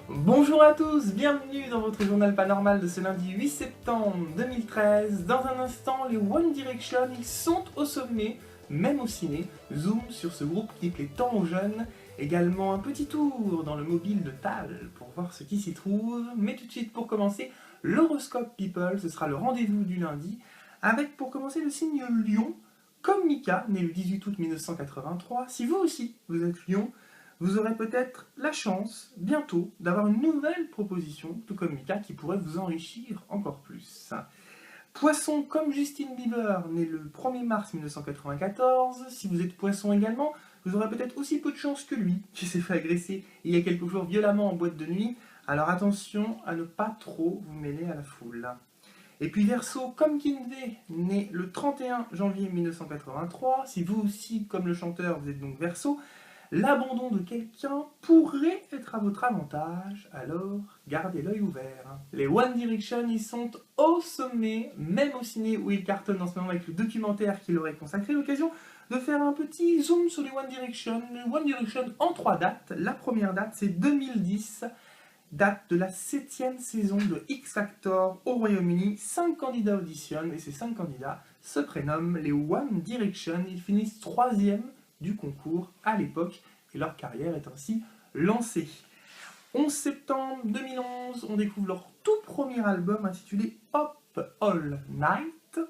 Bonjour à tous, bienvenue dans votre journal paranormal de ce lundi 8 septembre 2013. Dans un instant, les One Direction, ils sont au sommet, même au ciné. Zoom sur ce groupe qui plaît tant aux jeunes. Également un petit tour dans le mobile de Tal pour voir ce qui s'y trouve. Mais tout de suite, pour commencer, l'horoscope People, ce sera le rendez-vous du lundi. Avec pour commencer le signe Lion, comme Mika, né le 18 août 1983. Si vous aussi, vous êtes Lion, vous aurez peut-être la chance, bientôt, d'avoir une nouvelle proposition, tout comme Mika, qui pourrait vous enrichir encore plus. Poisson comme Justin Bieber, né le 1er mars 1994. Si vous êtes poisson également, vous aurez peut-être aussi peu de chance que lui, qui s'est fait agresser il y a quelques jours violemment en boîte de nuit. Alors attention à ne pas trop vous mêler à la foule. Et puis Verseau comme Kinvey, né le 31 janvier 1983. Si vous aussi, comme le chanteur, vous êtes donc Verseau, l'abandon de quelqu'un pourrait être à votre avantage, alors gardez l'œil ouvert. Les One Direction, ils sont au sommet, même au ciné où ils cartonnent en ce moment avec le documentaire qui leur est consacré, l'occasion de faire un petit zoom sur les One Direction. Les One Direction en 3 dates. La première date, c'est 2010, date de la 7e saison de X Factor au Royaume-Uni. 5 candidats auditionnent et ces 5 candidats se prénomment les One Direction. Ils finissent 3e du concours à l'époque et leur carrière est ainsi lancée. 11 septembre 2011, on découvre leur tout premier album intitulé Up All Night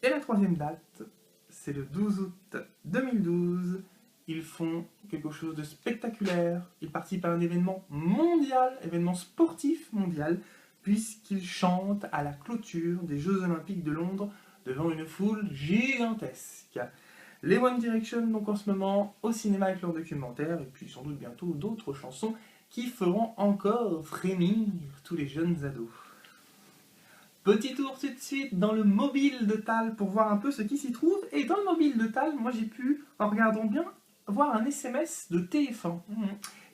et la 3e date, c'est le 12 août 2012. Ils font quelque chose de spectaculaire, ils participent à un événement mondial, événement sportif mondial, puisqu'ils chantent à la clôture des Jeux Olympiques de Londres devant une foule gigantesque. Les One Direction, donc en ce moment, au cinéma avec leur documentaire, et puis sans doute bientôt d'autres chansons qui feront encore frémir tous les jeunes ados. Petit tour tout de suite dans le mobile de Tal pour voir un peu ce qui s'y trouve. Et dans le mobile de Tal, moi j'ai pu, en regardant bien, voir un SMS de TF1.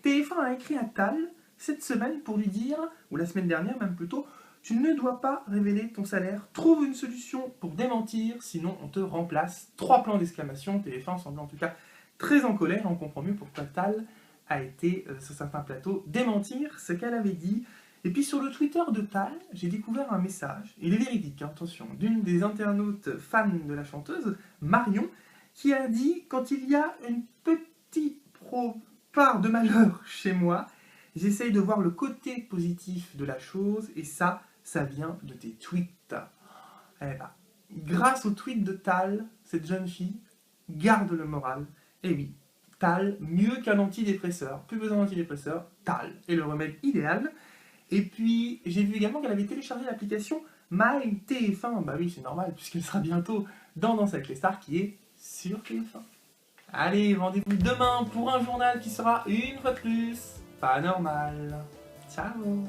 TF1 a écrit à Tal cette semaine pour lui dire, ou la semaine dernière même plutôt, tu ne dois pas révéler ton salaire, trouve une solution pour démentir, sinon on te remplace. 3 plans d'exclamation, TF1 semble en tout cas très en colère, on comprend mieux pourquoi Tal a été, sur certains plateaux, démentir ce qu'elle avait dit. Et puis sur le Twitter de Tal, j'ai découvert un message, il est véridique, attention, d'une des internautes fans de la chanteuse, Marion, qui a dit « Quand il y a une petite part de malheur chez moi, j'essaye de voir le côté positif de la chose, et ça vient de tes tweets. » Eh ben, grâce au tweet de Tal, cette jeune fille garde le moral. Et oui, Tal, mieux qu'un antidépresseur, plus besoin d'antidépresseur, Tal est le remède idéal. Et puis, j'ai vu également qu'elle avait téléchargé l'application MyTF1. Bah oui, c'est normal, puisqu'elle sera bientôt dans Danse avec les stars, qui est sur TF1. Allez, rendez-vous demain pour un journal qui sera, une fois de plus, pas normal. Ciao!